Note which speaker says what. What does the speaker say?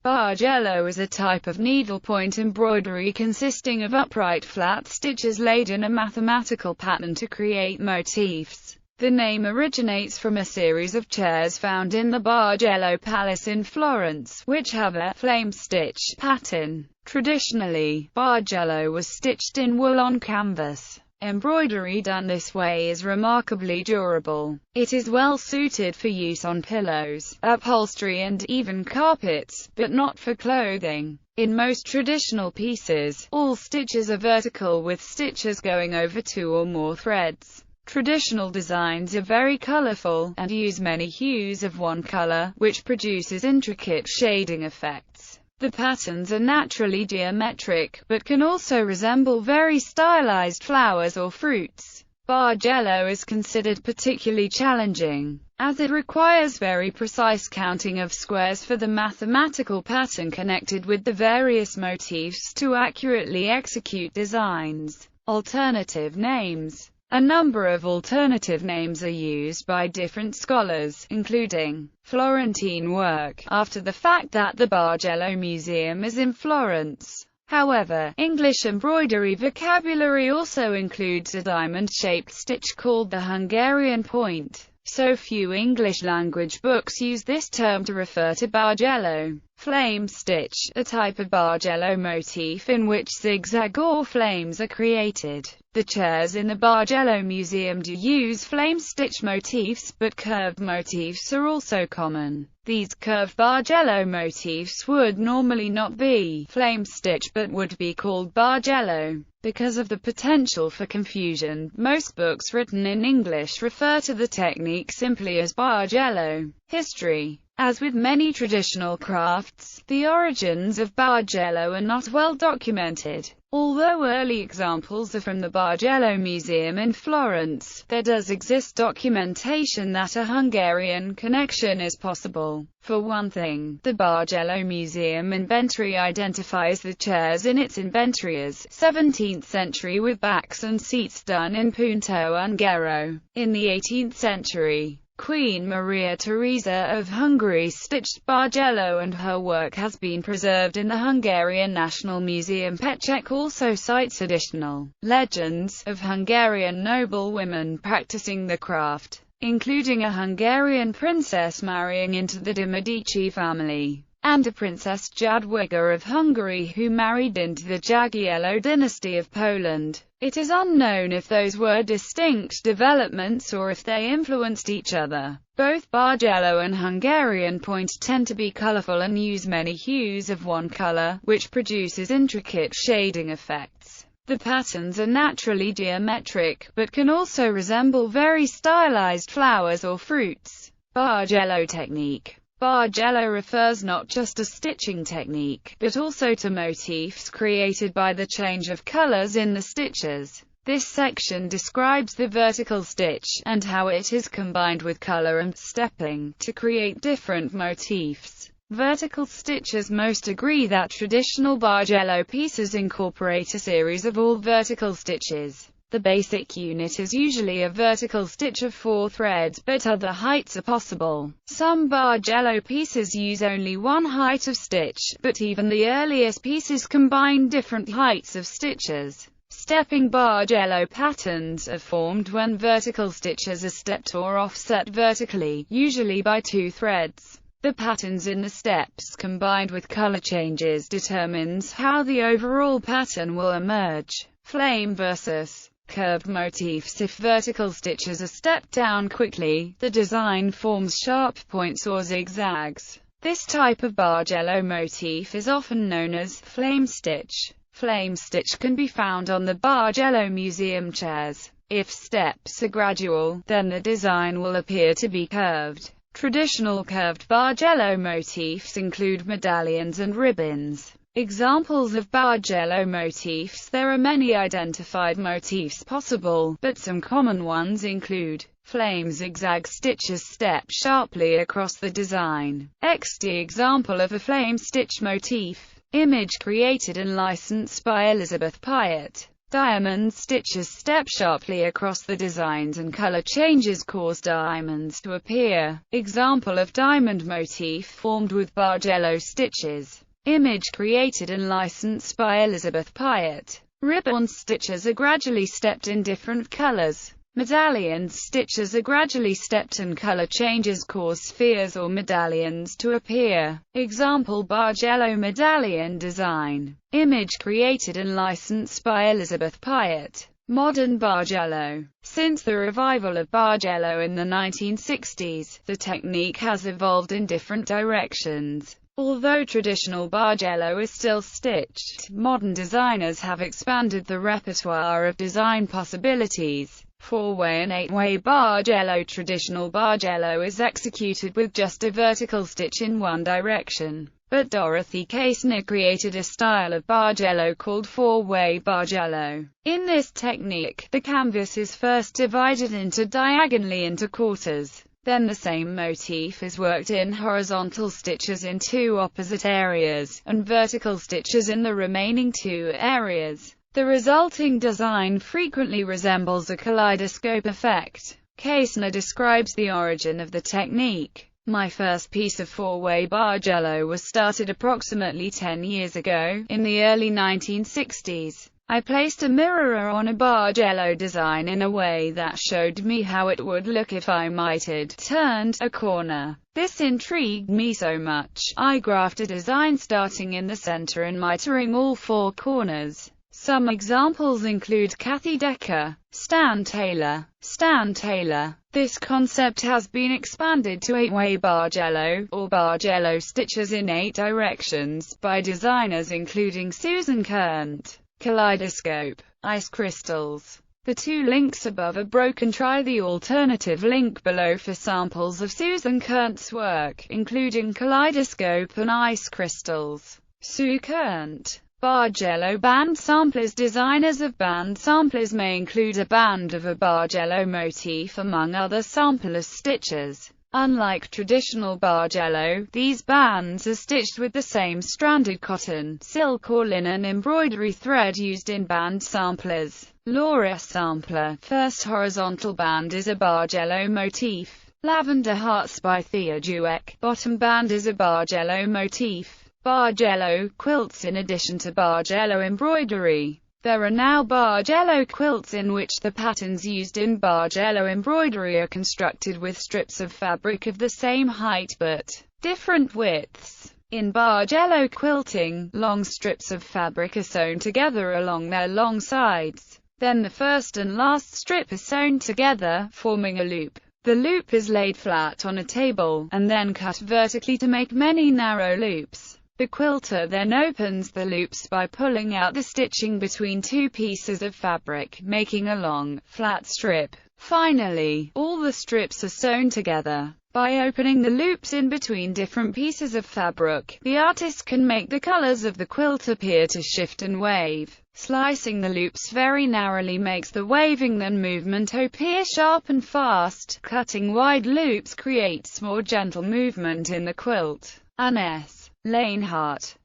Speaker 1: Bargello is a type of needlepoint embroidery consisting of upright flat stitches laid in a mathematical pattern to create motifs. The name originates from a series of chairs found in the Bargello Palace in Florence, which have a flame stitch pattern. Traditionally, Bargello was stitched in wool on canvas. Embroidery done this way is remarkably durable. It is well suited for use on pillows, upholstery and even carpets, but not for clothing. In most traditional pieces, all stitches are vertical with stitches going over two or more threads. Traditional designs are very colorful, and use many hues of one color, which produces intricate shading effects. The patterns are naturally geometric, but can also resemble very stylized flowers or fruits. Bargello is considered particularly challenging, as it requires very precise counting of squares for the mathematical pattern connected with the various motifs to accurately execute designs. Alternative names. A number of alternative names are used by different scholars, including Florentine work, after the fact that the Bargello Museum is in Florence. However, English embroidery vocabulary also includes a diamond-shaped stitch called the Hungarian point, so few English-language books use this term to refer to Bargello. Flame stitch, a type of Bargello motif in which zigzag or flames are created. The chairs in the Bargello Museum do use flame stitch motifs, but curved motifs are also common. These curved Bargello motifs would normally not be flame stitch but would be called Bargello. Because of the potential for confusion, most books written in English refer to the technique simply as Bargello. History. As with many traditional crafts, the origins of Bargello are not well documented. Although early examples are from the Bargello Museum in Florence, there does exist documentation that a Hungarian connection is possible. For one thing, the Bargello Museum inventory identifies the chairs in its inventory as 17th century with backs and seats done in punto ungherro. In the 18th century, Queen Maria Theresa of Hungary stitched Bargello, and her work has been preserved in the Hungarian National Museum. EJPyatt also cites additional legends of Hungarian noblewomen practicing the craft, including a Hungarian princess marrying into the Medici family, and a Princess Jadwiga of Hungary who married into the Jagiello dynasty of Poland. It is unknown if those were distinct developments or if they influenced each other. Both Bargello and Hungarian point tend to be colorful and use many hues of one color, which produces intricate shading effects. The patterns are naturally geometric, but can also resemble very stylized flowers or fruits. Bargello technique. Bargello refers not just to stitching technique, but also to motifs created by the change of colors in the stitches. This section describes the vertical stitch, and how it is combined with color and stepping, to create different motifs. Vertical stitchers most agree that traditional Bargello pieces incorporate a series of all vertical stitches. The basic unit is usually a vertical stitch of 4 threads, but other heights are possible. Some Bargello pieces use only one height of stitch, but even the earliest pieces combine different heights of stitches. Stepping Bargello patterns are formed when vertical stitches are stepped or offset vertically, usually by 2 threads. The patterns in the steps combined with color changes determines how the overall pattern will emerge. Flame versus curved motifs. If vertical stitches are stepped down quickly, the design forms sharp points or zigzags. This type of Bargello motif is often known as flame stitch. Flame stitch can be found on the Bargello Museum chairs. If steps are gradual, then the design will appear to be curved. Traditional curved Bargello motifs include medallions and ribbons. Examples of Bargello motifs. There are many identified motifs possible, but some common ones include flame zigzag stitches step sharply across the design. XD example of a flame stitch motif. Image created and licensed by EJPyatt. Diamond stitches step sharply across the designs and color changes cause diamonds to appear. Example of diamond motif formed with Bargello stitches. Image created and licensed by EJPyatt. Ribbon stitches are gradually stepped in different colors. Medallion stitches are gradually stepped and color changes cause spheres or medallions to appear. Example Bargello medallion design. Image created and licensed by EJPyatt. Modern Bargello. Since the revival of Bargello in the 1960s, the technique has evolved in different directions. Although traditional Bargello is still stitched, modern designers have expanded the repertoire of design possibilities. 4-way and 8-way Bargello. Traditional Bargello is executed with just a vertical stitch in one direction, but Dorothy Kaesner created a style of Bargello called 4-way Bargello. In this technique, the canvas is first divided into diagonally into quarters. Then the same motif is worked in horizontal stitches in two opposite areas, and vertical stitches in the remaining two areas. The resulting design frequently resembles a kaleidoscope effect. Kaesner describes the origin of the technique. My first piece of 4-way Bargello was started approximately 10 years ago, in the early 1960s. I placed a mirror on a Bargello design in a way that showed me how it would look if I mitered, turned, a corner. This intrigued me so much, I graphed a design starting in the center and mitering all 4 corners. Some examples include Kathy Decker, Stan Taylor. This concept has been expanded to 8-way Bargello, or Bargello stitches in 8 directions, by designers including Susan Kerndt. Kaleidoscope. Ice crystals. The 2 links above are broken. Try the alternative link below for samples of Susan Kerndt's work, including kaleidoscope and ice crystals. Sue Kerndt. Bargello band samplers. Designers of band samplers may include a band of a Bargello motif among other sampler stitches. Unlike traditional Bargello, these bands are stitched with the same stranded cotton, silk or linen embroidery thread used in band samplers. Laura sampler. First horizontal band is a Bargello motif. Lavender Hearts by Thea Dweck. Bottom band is a Bargello motif. Bargello quilts. In addition to Bargello embroidery, there are now Bargello quilts in which the patterns used in Bargello embroidery are constructed with strips of fabric of the same height but different widths. In Bargello quilting, long strips of fabric are sewn together along their long sides. Then the first and last strip are sewn together, forming a loop. The loop is laid flat on a table, and then cut vertically to make many narrow loops. The quilter then opens the loops by pulling out the stitching between 2 pieces of fabric, making a long, flat strip. Finally, all the strips are sewn together. By opening the loops in between different pieces of fabric, the artist can make the colors of the quilt appear to shift and wave. Slicing the loops very narrowly makes the waving then movement appear sharp and fast. Cutting wide loops creates more gentle movement in the quilt. Anne S. Lanehart.